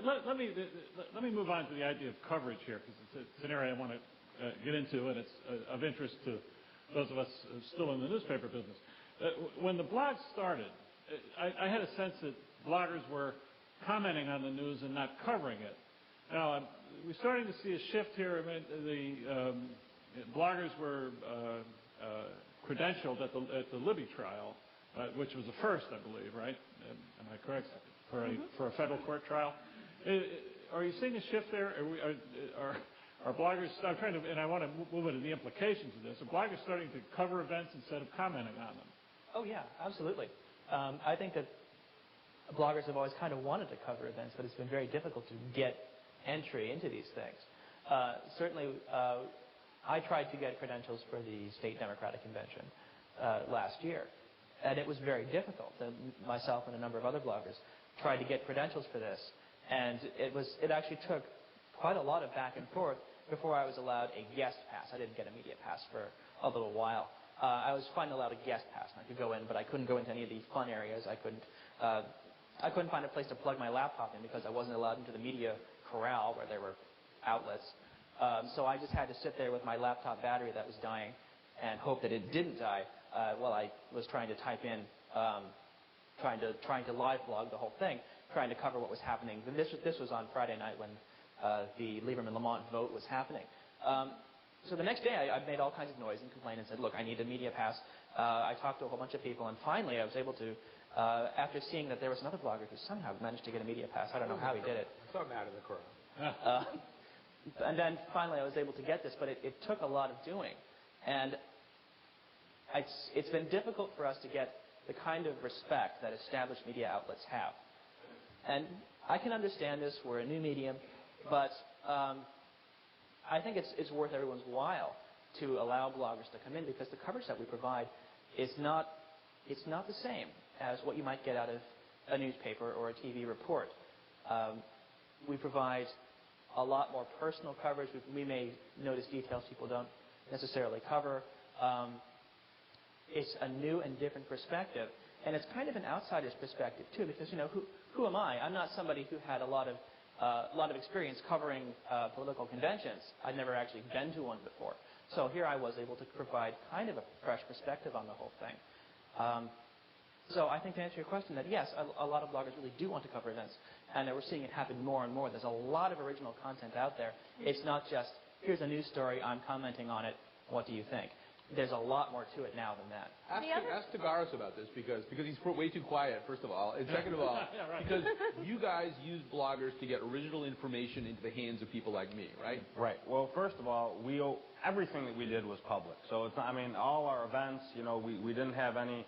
let me move on to the idea of coverage here, because it's an area I want to get into, and it's of interest to those of us still in the newspaper business. When the blog started, I had a sense that bloggers were commenting on the news and not covering it. Now, we're starting to see a shift here. I mean, the bloggers were credentialed at the Libby trial, which was the first, I believe, right? Am I correct? For a federal court trial. Are you seeing a shift there? Are bloggers? I'm trying to, and I want to move into the implications of this. Are bloggers starting to cover events instead of commenting on them? Oh yeah, absolutely. I think that bloggers have always kind of wanted to cover events, but it's been very difficult to get entry into these things. Certainly, I tried to get credentials for the state Democratic convention last year, and it was very difficult. Myself and a number of other bloggers tried to get credentials for this, and it actually took quite a lot of back and forth before I was allowed a guest pass. I didn't get a media pass for a little while. I was finally allowed a guest pass, and I could go in, but I couldn't go into any of the fun areas. I couldn't find a place to plug my laptop in because I wasn't allowed into the media corral where there were outlets. So I just had to sit there with my laptop battery that was dying and hope that it didn't die while I was trying to type in, trying to live blog the whole thing, trying to cover what was happening. And this was on Friday night when the Lieberman-Lamont vote was happening. So the next day, I made all kinds of noise and complained and said, look, I need a media pass. I talked to a whole bunch of people, and finally I was able to, after seeing that there was another blogger who somehow managed to get a media pass. I don't know how he did it. I saw him out of the crowd. And then finally I was able to get this, but it took a lot of doing. And it's been difficult for us to get the kind of respect that established media outlets have. And I can understand this. We're a new medium, but I think it's worth everyone's while to allow bloggers to come in because the coverage that we provide is not the same as what you might get out of a newspaper or a TV report. We provide a lot more personal coverage. We may notice details people don't necessarily cover. It's a new and different perspective, and it's kind of an outsider's perspective too, because who am I? I'm not somebody who had a lot of experience covering political conventions. I'd never actually been to one before. So here I was able to provide kind of a fresh perspective on the whole thing. So I think to answer your question that yes, a lot of bloggers really do want to cover events, and we're seeing it happen more and more. There's a lot of original content out there. It's not just, here's a news story, I'm commenting on it, what do you think? There's a lot more to it now than that. Ask Tagaros about this because he's way too quiet, first of all. And second of all, yeah, right. Because you guys use bloggers to get original information into the hands of people like me, right? Right. Well, first of all, everything that we did was public. So it's not, all our events, we didn't have any,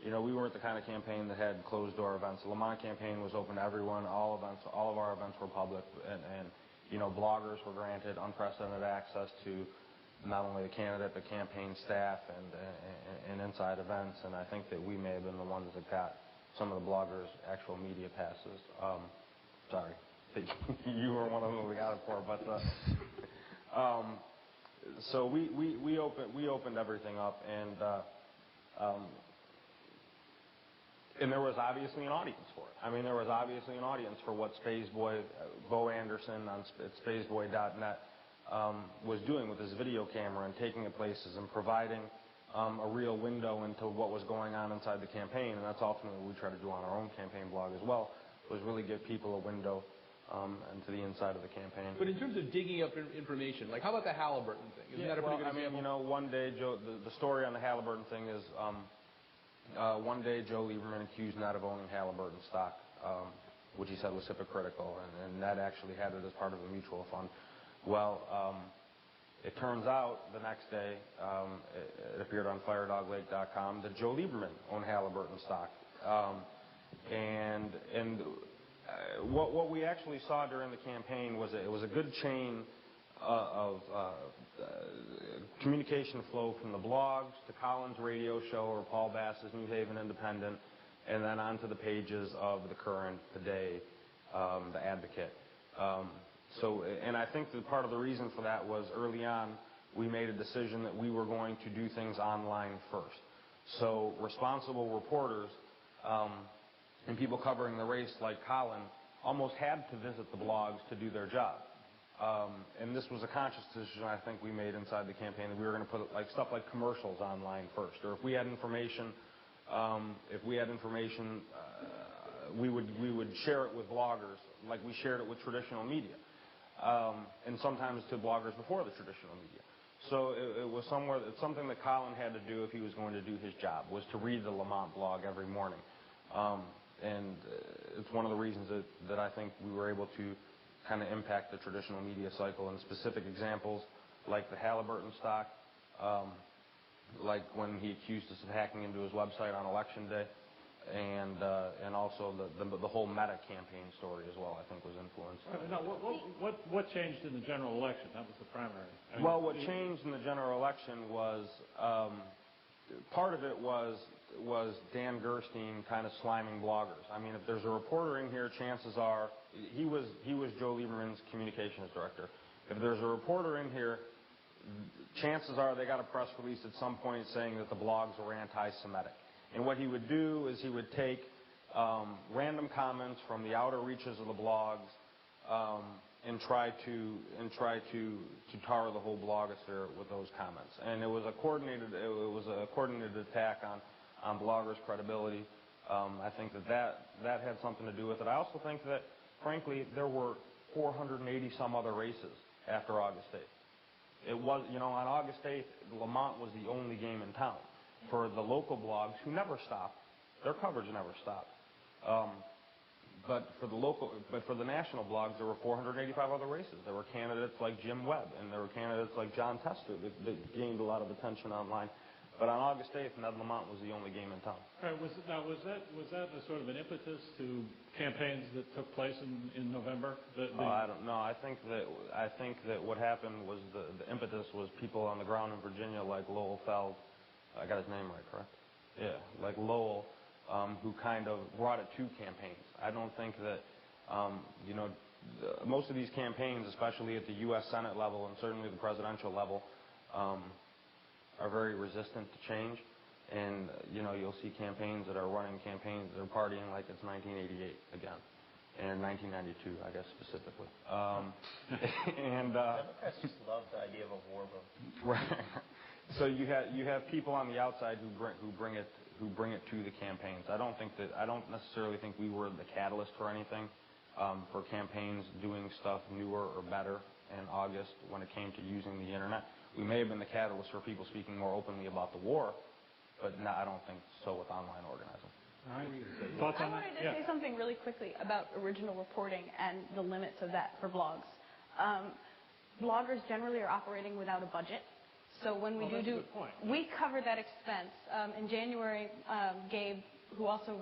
we weren't the kind of campaign that had closed door events. The Lamont campaign was open to everyone. All of our events were public, and bloggers were granted unprecedented access to not only the candidate, but campaign staff and inside events. And I think that we may have been the ones that got some of the bloggers' actual media passes. Sorry, you were one of them we got it for. But so we opened everything up, and there was obviously an audience for it. There was obviously an audience for what Spaceboy, Bo Anderson on spaceboy.net was doing with his video camera and taking it places and providing a real window into what was going on inside the campaign. And that's ultimately what we try to do on our own campaign blog as well, was really give people a window into the inside of the campaign. But in terms of digging up information, like how about the Halliburton thing? Isn't that a pretty good example? One day, Joe, the story on the Halliburton thing is one day Joe Lieberman accused Ned of owning Halliburton stock, which he said was hypocritical, and Ned actually had it as part of a mutual fund. Well, it turns out the next day, it appeared on FireDogLake.com that Joe Lieberman owned Halliburton stock. What we actually saw during the campaign was it was a good chain of communication flow from the blogs to Colin's radio show or Paul Bass's New Haven Independent, and then onto the pages of the Current, the Day, the Advocate. And I think that part of the reason for that was early on we made a decision that we were going to do things online first. So responsible reporters and people covering the race like Colin almost had to visit the blogs to do their job. And this was a conscious decision I think we made inside the campaign, that we were going to put stuff like commercials online first, or if we had information, we would share it with bloggers like we shared it with traditional media, and sometimes to bloggers before the traditional media. So it was something that Colin had to do if he was going to do his job, was to read the Lamont blog every morning. And it's one of the reasons that I think we were able to kind of impact the traditional media cycle. And specific examples like the Halliburton stock, like when he accused us of hacking into his website on Election Day, and also the whole Meta campaign story as well, I think, was influenced. Now, what changed in the general election? That was the primary. Well, what changed in the general election was part of it was Dan Gerstein kind of sliming bloggers. I mean, if there's a reporter in here, chances are he was Joe Lieberman's communications director. If there's a reporter in here, chances are they got a press release at some point saying that the blogs were anti-Semitic. And what he would do is he would take random comments from the outer reaches of the blogs and try to tar the whole blogosphere with those comments. And it was a coordinated attack on bloggers' credibility. I think that had something to do with it. I also think that, frankly, there were 480 some other races after August 8th. It was, on August 8th, Lamont was the only game in town. For the local blogs, who never stopped, their coverage never stopped. But for the national blogs, there were 485 other races. There were candidates like Jim Webb, and there were candidates like John Tester that gained a lot of attention online. But on August 8th, Ned Lamont was the only game in town. All right, was that a sort of an impetus to campaigns that took place in November? I don't know. I think that what happened was the impetus was people on the ground in Virginia like Lowell Feld. I got his name right, correct? Yeah, like Lowell, who kind of brought it to campaigns. I don't think that, most of these campaigns, especially at the U.S. Senate level and certainly the presidential level, are very resistant to change. And, you'll see campaigns that are running campaigns that are partying like it's 1988 again. And 1992, I guess, specifically. Democrats just love the idea of a war room. Right. So you have people on the outside who bring it to the campaigns. I don't necessarily think we were the catalyst for anything, for campaigns doing stuff newer or better in August when it came to using the internet. We may have been the catalyst for people speaking more openly about the war, but no, I don't think so with online organizing. All right. Thoughts on that? I wanted to say something really quickly about original reporting and the limits of that for blogs. Bloggers generally are operating without a budget. So when we we cover that expense. In January, Gabe, who also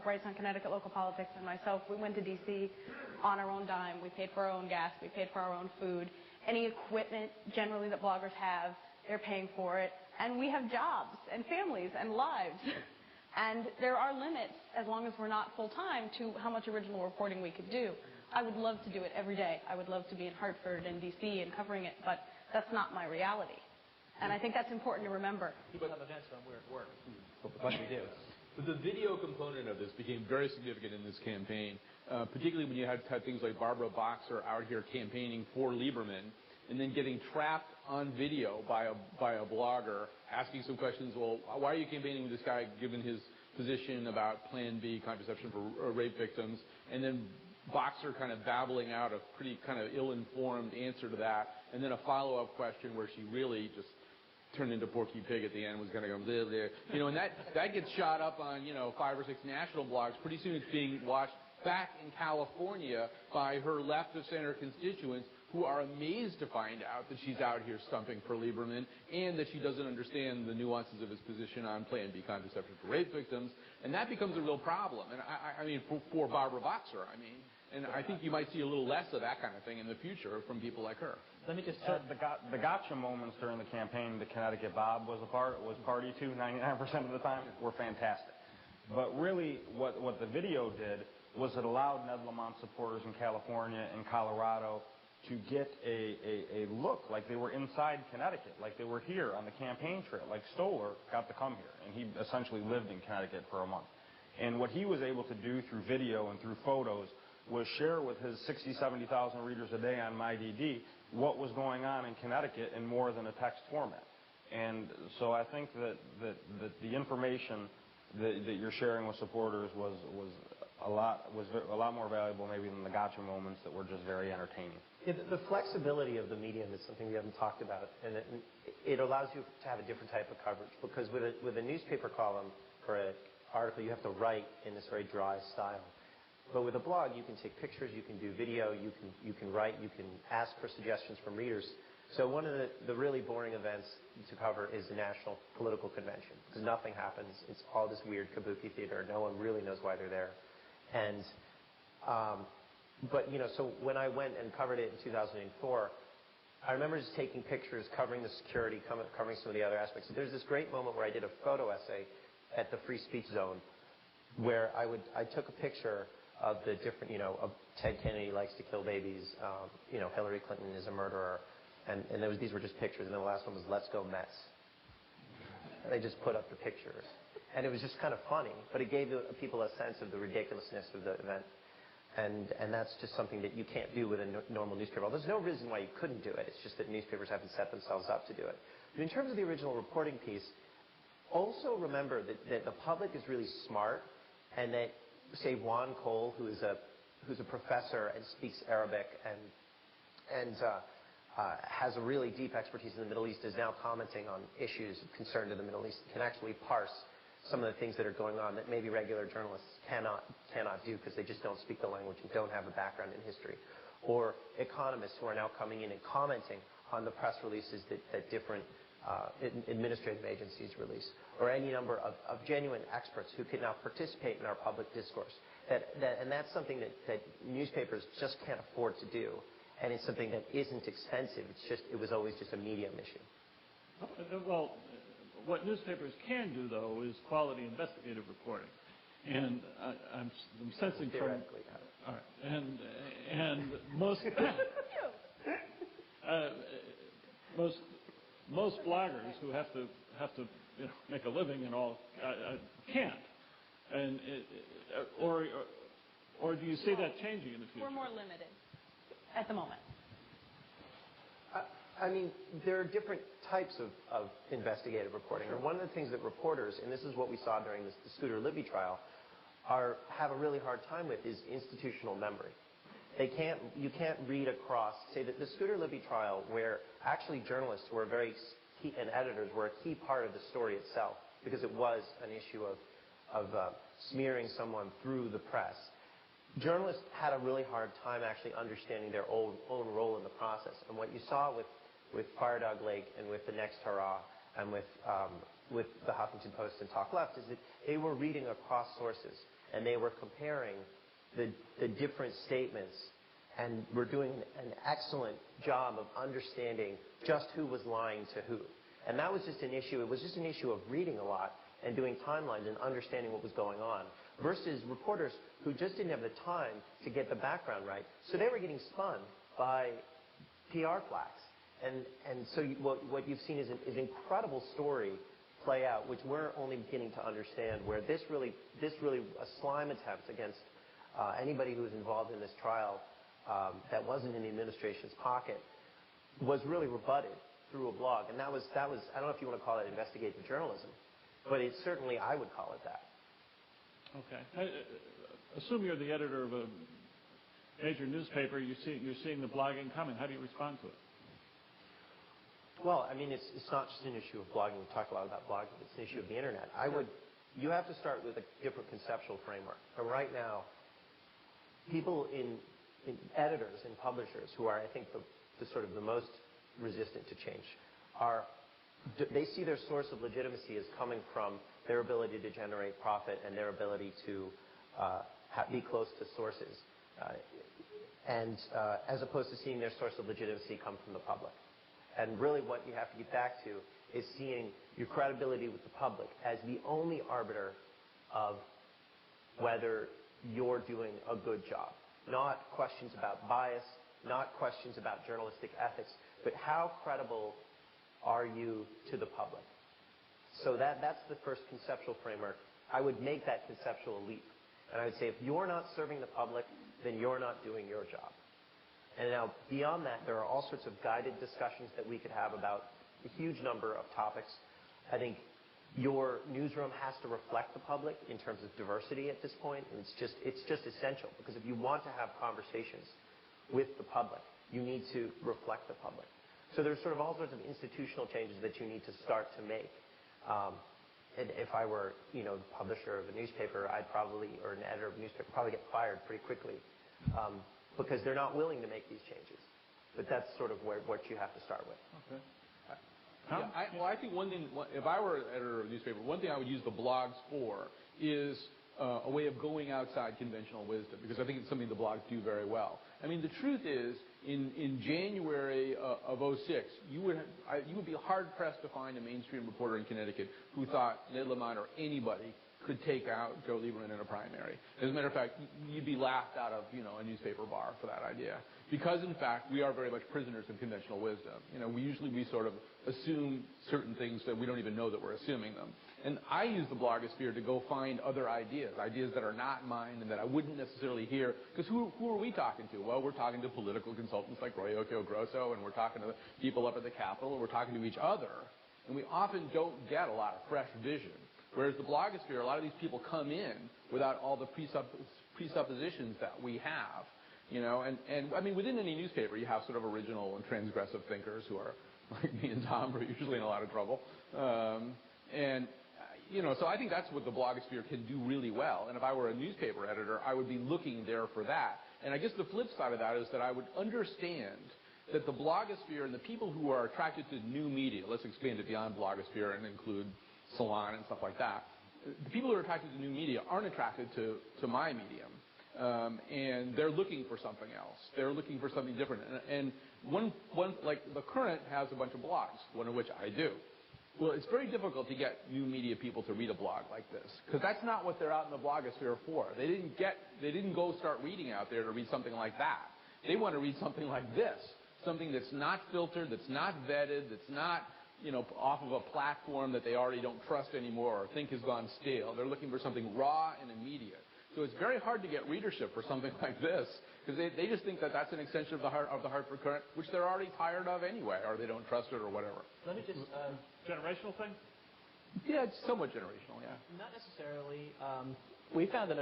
writes on Connecticut local politics, and myself, we went to D.C. on our own dime. We paid for our own gas. We paid for our own food. Any equipment generally that bloggers have, they're paying for it. And we have jobs and families and lives. And there are limits, as long as we're not full-time, to how much original reporting we could do. I would love to do it every day. I would love to be in Hartford and D.C. and covering it, but that's not my reality. And I think that's important to remember. People have events when we're at work, like we do. But the video component of this became very significant in this campaign, particularly when you had things like Barbara Boxer out here campaigning for Lieberman, and then getting trapped on video by a blogger asking some questions. Well, why are you campaigning with this guy, given his position about Plan B contraception for rape victims, and then Boxer kind of babbling out a pretty kind of ill-informed answer to that, and then a follow-up question where she really just turned into Porky Pig at the end, was going to go blah, blah. And that gets shot up on 5 or 6 national blogs. Pretty soon it's being watched back in California by her left of center constituents, who are amazed to find out that she's out here stumping for Lieberman, and that she doesn't understand the nuances of his position on Plan B contraception for rape victims, and that becomes a real problem. And I mean, for Barbara Boxer, and I think you might see a little less of that kind of thing in the future from people like her. Let me just add, the gotcha moments during the campaign that Connecticut Bob was party to 99% of the time were fantastic. But really, what the video did was it allowed Ned Lamont supporters in California and Colorado to get a look like they were inside Connecticut, like they were here on the campaign trail, like Stoller got to come here, and he essentially lived in Connecticut for a month. And what he was able to do through video and through photos was share with his 60, 70,000 readers a day on MyDD what was going on in Connecticut in more than a text format. And so I think that the information that you're sharing with supporters was a lot more valuable maybe than the gotcha moments that were just very entertaining. Yeah, the flexibility of the medium is something we haven't talked about, and it allows you to have a different type of coverage, because with a newspaper column or an article, you have to write in this very dry style. But with a blog, you can take pictures, you can do video, you can write, you can ask for suggestions from readers. So one of the really boring events to cover is the National Political Convention, because nothing happens. It's all this weird kabuki theater. No one really knows why they're there. And but so when I went and covered it in 2004, I remember just taking pictures, covering the security, covering some of the other aspects. There's this great moment where I did a photo essay at the Free Speech Zone, where I took a picture of the different, of Ted Kennedy likes to kill babies, Hillary Clinton is a murderer, and these were just pictures, and then the last one was Let's Go Mets. And they just put up the pictures. And it was just kind of funny, but it gave people a sense of the ridiculousness of the event. And that's just something that you can't do with a normal newspaper. Well, there's no reason why you couldn't do it. It's just that newspapers haven't set themselves up to do it. But in terms of the original reporting piece, also remember that the public is really smart, and that, say, Juan Cole, who's a professor and speaks Arabic and has a really deep expertise in the Middle East, is now commenting on issues of concern to the Middle East, can actually parse some of the things that are going on that maybe regular journalists cannot do, because they just don't speak the language and don't have a background in history. Or economists who are now coming in and commenting on the press releases that different administrative agencies release, or any number of genuine experts who can now participate in our public discourse. And that's something that newspapers just can't afford to do, and it's something that isn't expensive. It was always just a medium issue. Well, what newspapers can do, though, is quality investigative reporting, and I'm sensing from theoretically. All right, and most bloggers who have to make a living and all can't, and or do you see that changing in the future? We're more limited at the moment. I mean, there are different types of investigative reporting. And one of the things that reporters, and this is what we saw during the Scooter Libby trial, have a really hard time with, is institutional memory. You can't read across, say that the Scooter Libby trial, where actually journalists were very key, and editors were a key part of the story itself, because it was an issue of smearing someone through the press. Journalists had a really hard time actually understanding their own role in the process. And what you saw with Fire Dog Lake and with the Next Hurrah and with the Huffington Post and Talk Left is that they were reading across sources, and they were comparing the different statements, and were doing an excellent job of understanding just who was lying to who. And that was just an issue. It was just an issue of reading a lot and doing timelines and understanding what was going on, versus reporters who just didn't have the time to get the background right. So they were getting spun by PR flags. And so what you've seen is an incredible story play out, which we're only beginning to understand, where this really a slime attempt against anybody who was involved in this trial that wasn't in the administration's pocket was really rebutted through a blog. And that was I don't know if you want to call it investigative journalism, but it certainly, I would call it that. Okay. Assume you're the editor of a major newspaper. You're seeing the blogging coming. How do you respond to it? Well, I mean, it's not just an issue of blogging. We talk a lot about blogging. It's an issue of the internet. You have to start with a different conceptual framework. And right now, people in editors and publishers, who are, I think, the sort of the most resistant to change, they see their source of legitimacy as coming from their ability to generate profit and their ability to be close to sources, and as opposed to seeing their source of legitimacy come from the public. And really what you have to get back to is seeing your credibility with the public as the only arbiter of whether you're doing a good job. Not questions about bias, not questions about journalistic ethics, but how credible are you to the public? So that's the first conceptual framework. I would make that conceptual leap. And I would say, if you're not serving the public, then you're not doing your job. And now, beyond that, there are all sorts of guided discussions that we could have about a huge number of topics. I think your newsroom has to reflect the public in terms of diversity at this point. And it's just essential, because if you want to have conversations with the public, you need to reflect the public. So there's sort of all sorts of institutional changes that you need to start to make. And if I were, the publisher of a newspaper, or an editor of a newspaper, probably get fired pretty quickly, because they're not willing to make these changes. But that's sort of what you have to start with. Okay. Yeah, I think one thing, if I were an editor of a newspaper, one thing I would use the blogs for is a way of going outside conventional wisdom, because I think it's something the blogs do very well. I mean, the truth is, in January of 2006, you would be hard-pressed to find a mainstream reporter in Connecticut who thought Ned Lamont or anybody could take out Joe Lieberman in a primary. As a matter of fact, you'd be laughed out of, a newspaper bar for that idea. Because, in fact, we are very much prisoners of conventional wisdom. We sort of assume certain things that we don't even know that we're assuming them. And I use the blogosphere to go find other ideas that are not mine and that I wouldn't necessarily hear. Because who are we talking to? Well, we're talking to political consultants like Roy Occhio Grosso, and we're talking to people up at the Capitol, and we're talking to each other. And we often don't get a lot of fresh vision. Whereas the blogosphere, a lot of these people come in without all the presuppositions that we have. And I mean, within any newspaper, you have sort of original and transgressive thinkers who are, like me and Tom, are usually in a lot of trouble. So I think that's what the blogosphere can do really well. And if I were a newspaper editor, I would be looking there for that. And I guess the flip side of that is that I would understand that the blogosphere and the people who are attracted to new media, let's expand it beyond blogosphere and include Salon and stuff like that, the people who are attracted to new media aren't attracted to my medium. And they're looking for something else. They're looking for something different. And one like the Current has a bunch of blogs, one of which I do. Well, it's very difficult to get new media people to read a blog like this, because that's not what they're out in the blogosphere for. They didn't go start reading out there to read something like that. They want to read something like this, something that's not filtered, that's not vetted, that's not off of a platform that they already don't trust anymore or think has gone stale. They're looking for something raw and immediate. So it's very hard to get readership for something like this, because they just think that that's an extension of the Hartford Courant, which they're already tired of anyway, or they don't trust it or whatever. Let me just... generational thing? Yeah, it's somewhat generational, yeah. Not necessarily. We found that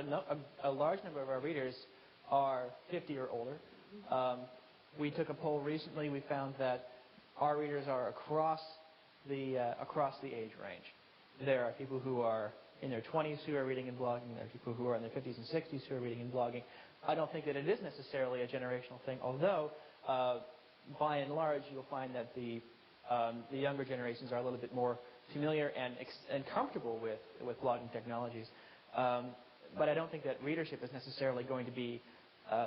a large number of our readers are 50 or older. We took a poll recently. We found that our readers are across the age range. There are people who are in their 20s who are reading and blogging. There are people who are in their 50s and 60s who are reading and blogging. I don't think that it is necessarily a generational thing, although by and large you'll find that the younger generations are a little bit more familiar and comfortable with blogging technologies. But I don't think that readership is necessarily going to be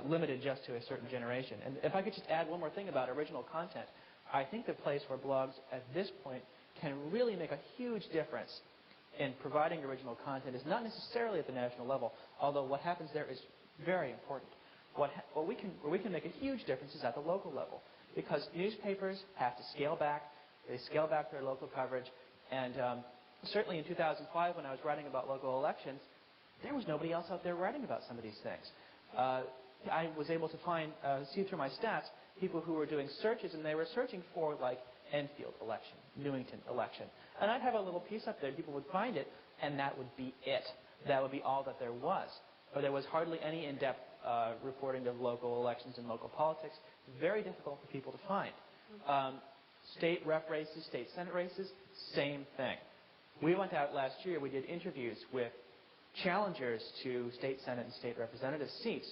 limited just to a certain generation. And if I could just add one more thing about original content, I think the place where blogs at this point can really make a huge difference in providing original content is not necessarily at the national level, although what happens there is very important. Where we can make a huge difference is at the local level, because newspapers have to scale back. They scale back their local coverage. And certainly in 2005, when I was writing about local elections, there was nobody else out there writing about some of these things. I was able to see through my stats, people who were doing searches, and they were searching for, like, Enfield election, Newington election. And I'd have a little piece up there, people would find it, and that would be it. That would be all that there was. Or there was hardly any in-depth reporting of local elections and local politics. Very difficult for people to find. State rep races, state senate races, same thing. We went out last year, we did interviews with challengers to state senate and state representative seats.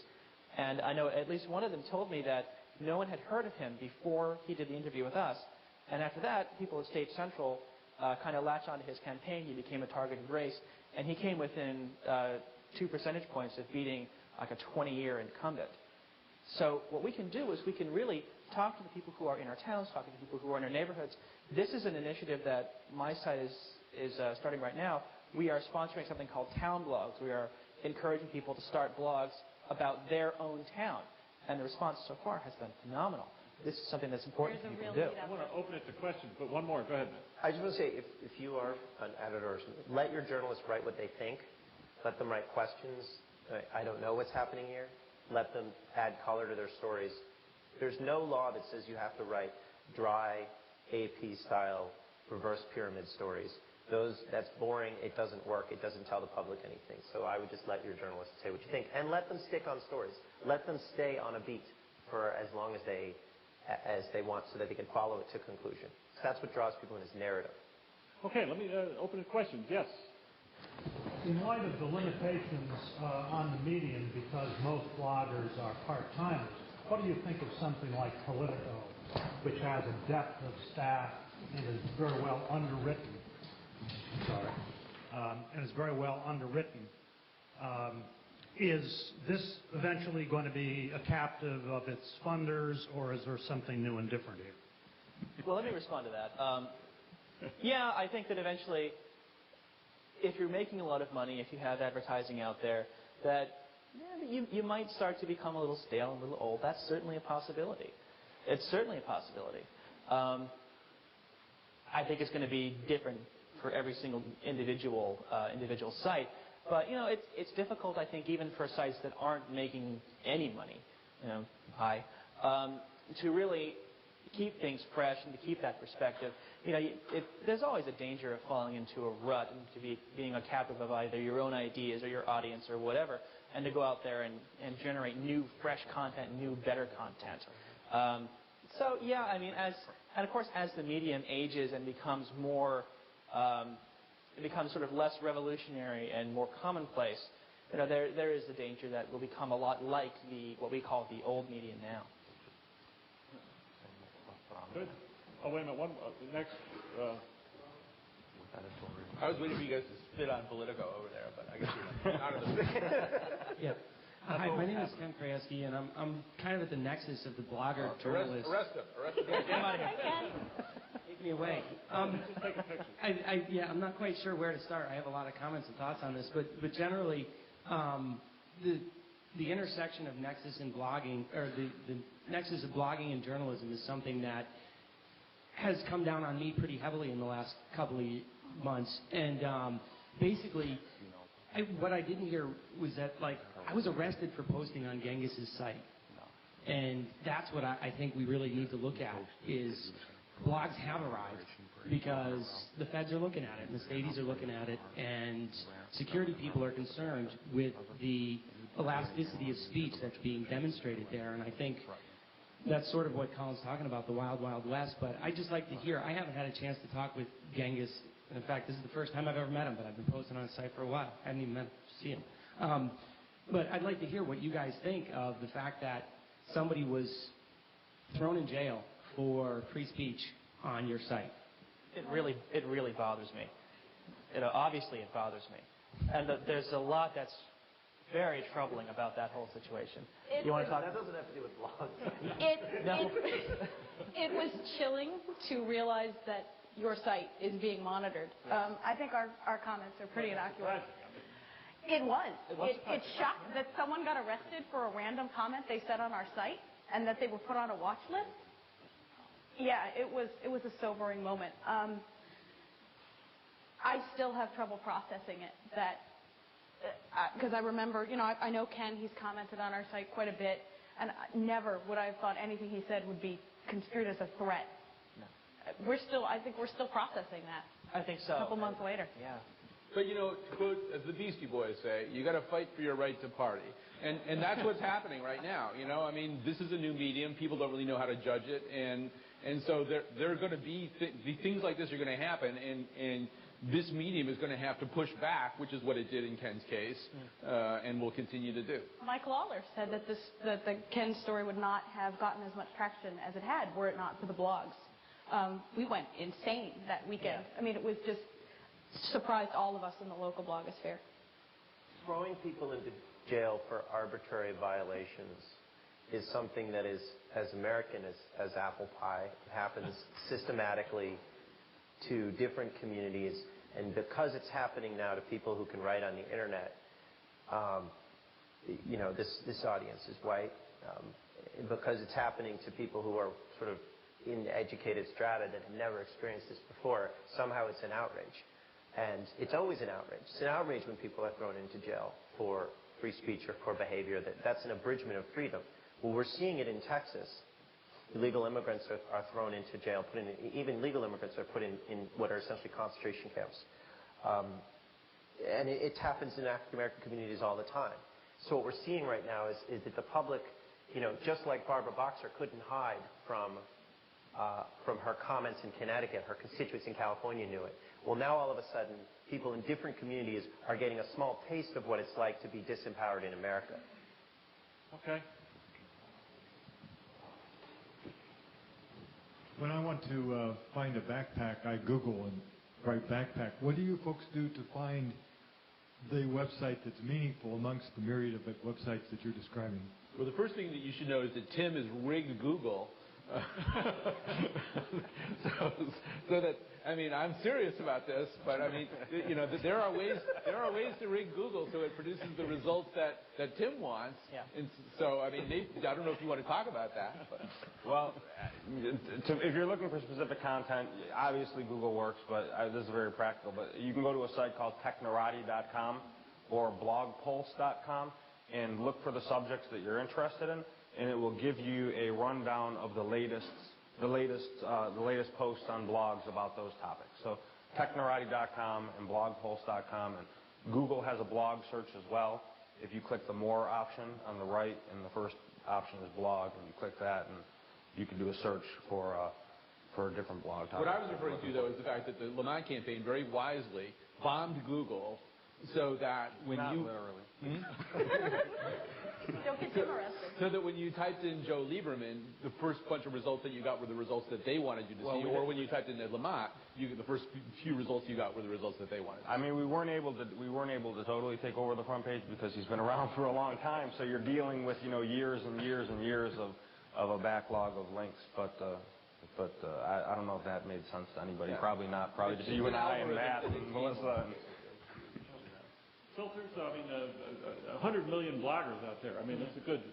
And I know at least one of them told me that no one had heard of him before he did the interview with us. And after that, people at State Central kind of latched onto his campaign. He became a targeted race. And he came within 2 percentage points of beating like a 20-year incumbent. So what we can do is we can really talk to the people who are in our towns, talk to the people who are in our neighborhoods. This is an initiative that my site is starting right now. We are sponsoring something called Town Blogs. We are encouraging people to start blogs about their own town. And the response so far has been phenomenal. This is something that's important for people to do. I want to open it to questions, but one more. Go ahead, Matt. I just want to say, if you are an editor or something, let your journalists write what they think. Let them write questions. I don't know what's happening here. let them add color to their stories. There's no law that says you have to write dry, AP-style, reverse pyramid stories. That's boring. It doesn't work. It doesn't tell the public anything. So I would just let your journalists say what you think, and let them stick on stories. Let them stay on a beat for as long as they want, so that they can follow it to conclusion. So that's what draws people in, is narrative. Okay, let me open the questions. Yes. In light of the limitations on the medium, because most bloggers are part-timers, what do you think of something like Politico, which has a depth of staff and is very well underwritten? And is very well underwritten. Is this eventually going to be a captive of its funders, or is there something new and different here? Well, let me respond to that. Yeah, I think that eventually, if you're making a lot of money, if you have advertising out there, that you might start to become a little stale and a little old. That's certainly a possibility. It's certainly a possibility. I think it's going to be different for every single individual site. But, it's difficult, I think, even for sites that aren't making any money, to really keep things fresh and to keep that perspective. There's always a danger of falling into a rut and to being a captive of either your own ideas or your audience or whatever, and to go out there and generate new, fresh content, new, better content. So, yeah, and of course, as the medium ages and becomes more, it becomes sort of less revolutionary and more commonplace, there is the danger that will become a lot like what we call the old medium now. Good. Oh, wait a minute. Next. I was waiting for you guys to spit on Politico over there, but I guess you're not of the Yeah. Hi, my name is Ken Krajewski, and I'm kind of at the nexus of the blogger journalist. Arrest him. Get him out of here. Take me away. I'm not quite sure where to start. I have a lot of comments and thoughts on this, but generally, the intersection of nexus and blogging, or the nexus of blogging and journalism, is something that has come down on me pretty heavily in the last couple of months. And basically, what I didn't hear was that, I was arrested for posting on Genghis's site. And that's what I think we really need to look at, is blogs have arrived because the feds are looking at it, and the stadies are looking at it, and security people are concerned with the elasticity of speech that's being demonstrated there. And I think that's sort of what Colin's talking about, the wild, wild west. But I'd just like to hear, I haven't had a chance to talk with Genghis. In fact, this is the first time I've ever met him, but I've been posting on his site for a while. I haven't even met him to see him. But I'd like to hear what you guys think of the fact that somebody was thrown in jail for free speech on your site. It really bothers me. Obviously, it bothers me. And there's a lot that's very troubling about that whole situation. You want to talk? That doesn't have to do with blogs. It was chilling to realize that your site is being monitored. I think our comments are pretty innocuous. It was. It shocked that someone got arrested for a random comment they said on our site, and that they were put on a watch list. Yeah, it was a sobering moment. I still have trouble processing it. Because I remember, I know Ken, he's commented on our site quite a bit, and never would I have thought anything he said would be construed as a threat. No. I think we're still processing that. I think so. A couple months later. Yeah. But, to quote, as the Beastie Boys say, you got to fight for your right to party. And that's what's happening right now. This is a new medium. People don't really know how to judge it. And so there are going to be things like this are going to happen. And this medium is going to have to push back, which is what it did in Ken's case, and will continue to do. Mike Lawler said that the Ken story would not have gotten as much traction as it had were it not for the blogs. We went insane that weekend. Yeah. It was just surprised all of us in the local blogosphere. Throwing people into jail for arbitrary violations is something that is as American as apple pie. It happens systematically to different communities, and because it's happening now to people who can write on the internet, this audience is white, because it's happening to people who are sort of in educated strata that have never experienced this before, somehow it's an outrage. And it's always an outrage. It's an outrage when people are thrown into jail for free speech or for behavior, that's an abridgment of freedom. Well, we're seeing it in Texas. Illegal immigrants are thrown into jail. Even legal immigrants are put in what are essentially concentration camps. And it happens in African American communities all the time. So what we're seeing right now is that the public, just like Barbara Boxer couldn't hide from her comments in Connecticut, her constituents in California knew it. Well, now all of a sudden, people in different communities are getting a small taste of what it's like to be disempowered in America. Okay. When I want to find a backpack, I Google and write backpack. What do you folks do to find the website that's meaningful amongst the myriad of websites that you're describing? Well, the first thing that you should know is that Tim has rigged Google. So that, I'm serious about this, but there are ways to rig Google so it produces the results that Tim wants. Yeah. And so, Nate, I don't know if you want to talk about that. But. Well, if you're looking for specific content, obviously Google works, but this is very practical. But you can go to a site called technorati.com or blogpulse.com and look for the subjects that you're interested in, and it will give you a rundown of the latest posts on blogs about those topics. So technorati.com and blogpulse.com, and Google has a blog search as well. If you click the More option on the right, and the first option is blog, and you click that, and you can do a search for a different blog topic. What I was referring to, though, is the fact that the Lamont campaign very wisely bombed Google so that when Not you... literally. Don't get Tim arrested. So that when you typed in Joe Lieberman, the first bunch of results that you got were the results that they wanted you to see. Or when you typed in Ed Lamont, the first few results you got were the results that they wanted. We weren't able to totally take over the front page because he's been around for a long time. So you're dealing with years and years and years of a backlog of links. But I don't know if that made sense to anybody. Yeah. Probably not. Probably just you and I and Matt and Melissa. Filters. 100 million bloggers out there. That's a good.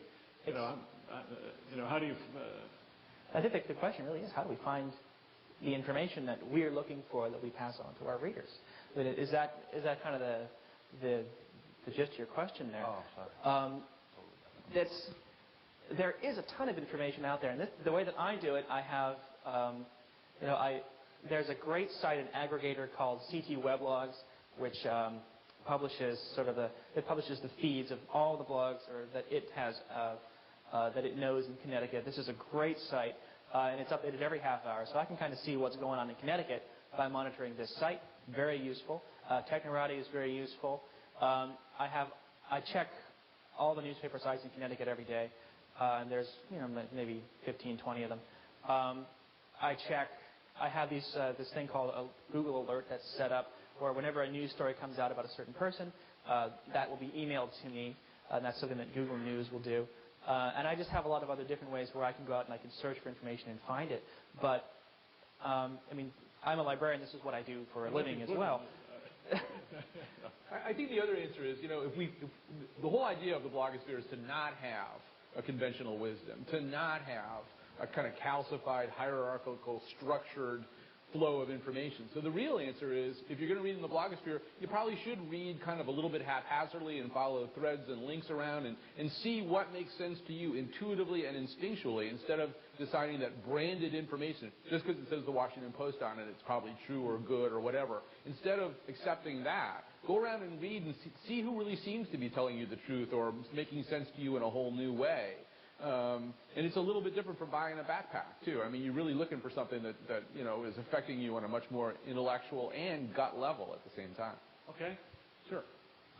How do you? I think the question really is, how do we find the information that we're looking for that we pass on to our readers? Is that kind of the gist of your question there? Oh, sorry. There is a ton of information out there, and the way that I do it, I have, there's a great site, an aggregator called CT Weblogs, which publishes the feeds of all the blogs that it has that it knows in Connecticut. This is a great site, and it's updated every half hour, so I can kind of see what's going on in Connecticut by monitoring this site. Very useful. Technorati is very useful. I check all the newspaper sites in Connecticut every day, and there's maybe 15, 20 of them. I have this thing called a Google Alert that's set up where whenever a news story comes out about a certain person, that will be emailed to me, and that's something that Google News will do. And I just have a lot of other different ways where I can go out and I can search for information and find it. But, I'm a librarian. This is what I do for a living as well. I think the other answer is, the whole idea of the blogosphere is to not have a conventional wisdom, to not have a kind of calcified, hierarchical, structured flow of information. So the real answer is, if you're going to read in the blogosphere, you probably should read kind of a little bit haphazardly and follow threads and links around and see what makes sense to you intuitively and instinctually, instead of deciding that branded information, just because it says the Washington Post on it, it's probably true or good or whatever. Instead of accepting that, go around and read and see who really seems to be telling you the truth or making sense to you in a whole new way. And it's a little bit different from buying a backpack, too. You're really looking for something that is affecting you on a much more intellectual and gut level at the same time. Okay, sure.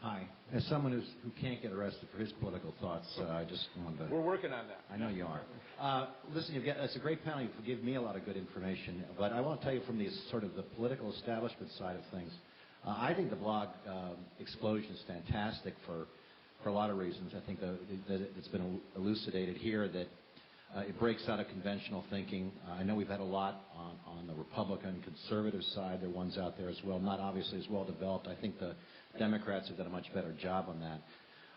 Hi. As someone who can't get arrested for his political thoughts, I just wanted to... We're working on that. I know you are. Listen, it's a great panel. You've given me a lot of good information. But I want to tell you from the sort of the political establishment side of things, I think the blog explosion is fantastic for a lot of reasons. I think that it's been elucidated here that it breaks out of conventional thinking. I know we've had a lot on the Republican conservative side. There are ones out there as well, not obviously as well developed. I think the Democrats have done a much better job on that.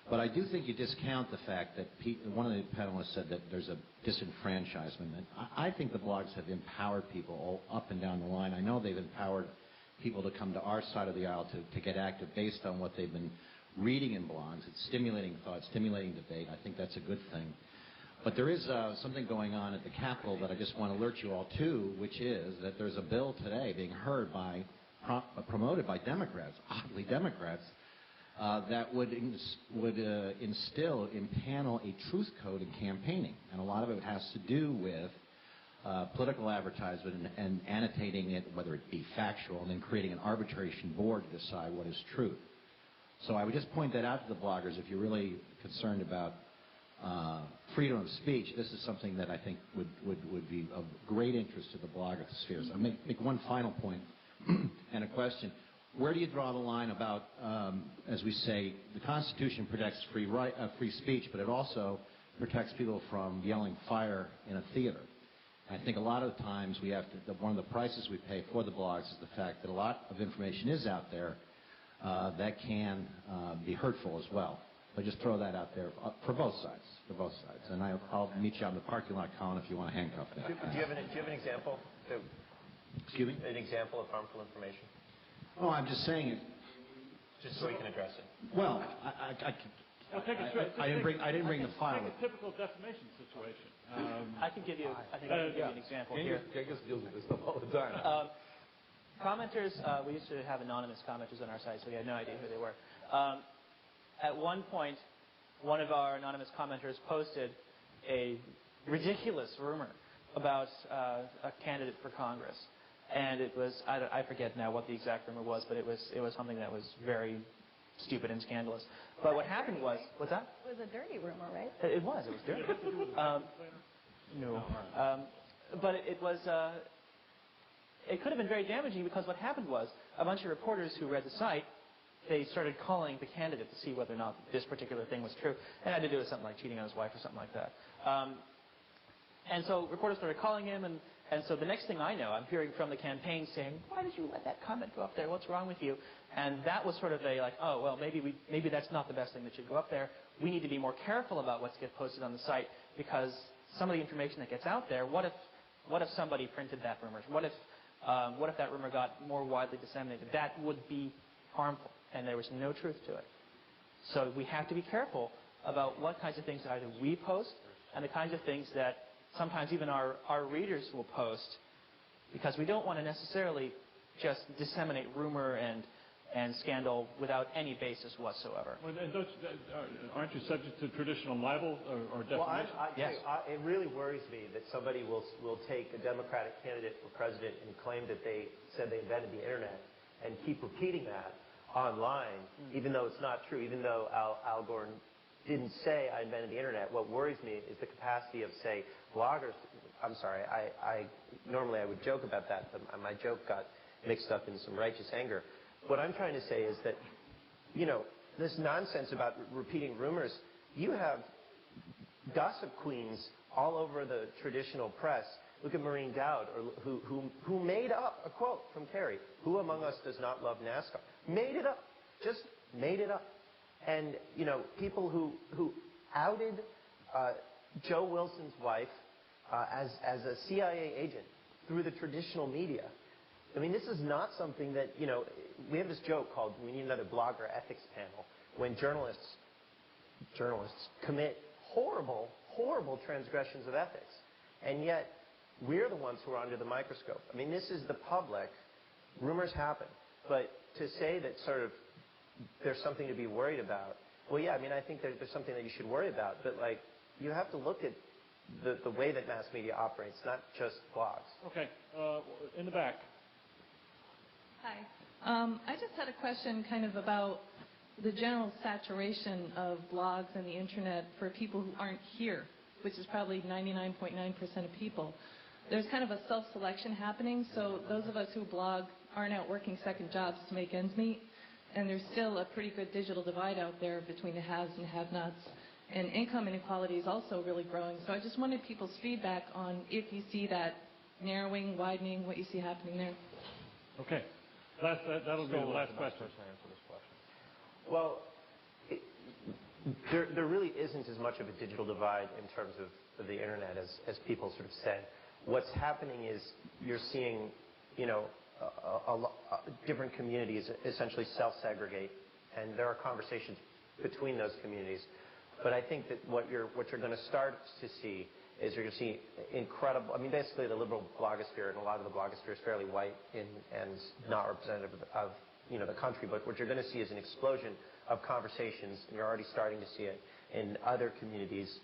But I do think you discount the fact that one of the panelists said that there's a disenfranchisement. And I think the blogs have empowered people all up and down the line. I know they've empowered people to come to our side of the aisle to get active based on what they've been reading in blogs. It's stimulating thought, stimulating debate. I think that's a good thing. But there is something going on at the Capitol that I just want to alert you all to, which is that there's a bill today being heard by, promoted by Democrats, oddly Democrats, that would instill, impanel a truth code in campaigning. And a lot of it has to do with political advertisement and annotating it, whether it be factual, and then creating an arbitration board to decide what is truth. So I would just point that out to the bloggers if you're really concerned about freedom of speech. This is something that I think would be of great interest to the blogger spheres. I'll make one final point and a question. Where do you draw the line about, as we say, the Constitution protects free speech, but it also protects people from yelling fire in a theater? I think a lot of the times we have to, one of the prices we pay for the blogs is the fact that a lot of information is out there that can be hurtful as well. But just throw that out there for both sides. And I'll meet you out in the parking lot, Colin, if you want to handcuff me. Do you have an example? Excuse me? An example of harmful information? Oh, I'm just saying it. Just so we can address it. Well, I didn't bring the file. Take a typical defamation situation. I can give you an example here. Genghis deals with this stuff all the time. Commenters, we used to have anonymous commenters on our site, so we had no idea who they were. At one point, one of our anonymous commenters posted a ridiculous rumor about a candidate for Congress. And it was, I forget now what the exact rumor was, but it was something that was very stupid and scandalous. But what happened was, what's that? It was a dirty rumor, right? It was dirty. No. But it was, it could have been very damaging because what happened was a bunch of reporters who read the site, they started calling the candidate to see whether or not this particular thing was true. And it had to do with something like cheating on his wife or something like that. And so reporters started calling him, and so the next thing I know, I'm hearing from the campaign saying, why did you let that comment go up there? What's wrong with you? And that was sort of a like, oh, well, maybe that's not the best thing that should go up there. We need to be more careful about what gets posted on the site because some of the information that gets out there, what if somebody printed that rumor? What if that rumor got more widely disseminated? That would be harmful, and there was no truth to it. So we have to be careful about what kinds of things either we post and the kinds of things that sometimes even our readers will post, because we don't want to necessarily just disseminate rumor and scandal without any basis whatsoever. Well, and aren't you subject to traditional libel or defamation? Well, Yes. It really worries me that somebody will take a Democratic candidate for president and claim that they said they invented the internet and keep repeating that online, even though it's not true, even though Al Gore didn't say I invented the internet. What worries me is the capacity of, say, bloggers. I'm sorry, normally I would joke about that, but my joke got mixed up in some righteous anger. What I'm trying to say is that, this nonsense about repeating rumors, you have gossip queens all over the traditional press. Look at Maureen Dowd, who made up a quote from Kerry. Who among us does not love NASCAR? Made it up. Just made it up. And, people who outed Joe Wilson's wife as a CIA agent through the traditional media. I mean, this is not something that, we have this joke called we need another blogger ethics panel when journalists commit horrible, horrible transgressions of ethics. And yet, we're the ones who are under the microscope. I mean, this is the public. Rumors happen. But to say that sort of there's something to be worried about, well, yeah, I mean, I think there's something that you should worry about. But, you have to look at the way that mass media operates, not just blogs. Okay. In the back. Hi. I just had a question kind of about the general saturation of blogs and the internet for people who aren't here, which is probably 99.9% of people. There's kind of a self-selection happening, so those of us who blog aren't out working second jobs to make ends meet, and there's still a pretty good digital divide out there between the haves and have-nots. And income inequality is also really growing. So I just wanted people's feedback on if you see that narrowing, widening, what you see happening there. Okay. That'll be the last question. Well, there really isn't as much of a digital divide in terms of the internet as people sort of say. What's happening is you're seeing, different communities essentially self-segregate and there are conversations between those communities. But I think that what you're going to start to see is you're going to see incredible. I mean, basically, the liberal blogosphere and a lot of the blogosphere is fairly white and not representative of the country. But what you're going to see is an explosion of conversations, and you're already starting to see it in other communities,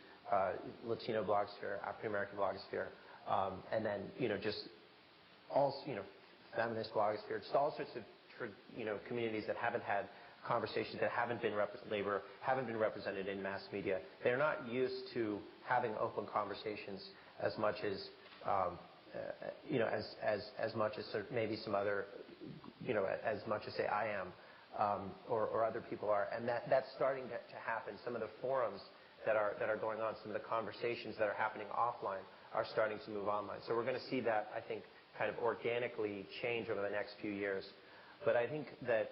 Latino blogosphere, African American blogosphere, and then just all feminist blogosphere, just all sorts of communities that haven't had conversations, that haven't been represented in mass media. They're not used to having open conversations as much as as much as maybe some other as much as say I am or other people are, and that's starting to happen. Some of the forums that are going on, some of the conversations that are happening offline are starting to move online. So we're going to see that, I think, kind of organically change over the next few years. But I think that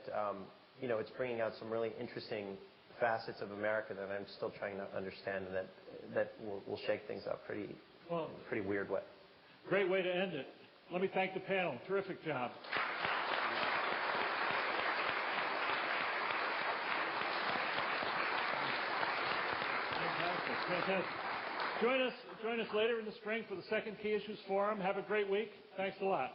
it's bringing out some really interesting facets of America that I'm still trying to understand, and that will shake things up pretty weird way. Great way to end it. Let me thank the panel. Terrific job. Fantastic. Join us later in the spring for the second Key Issues Forum. Have a great week. Thanks a lot.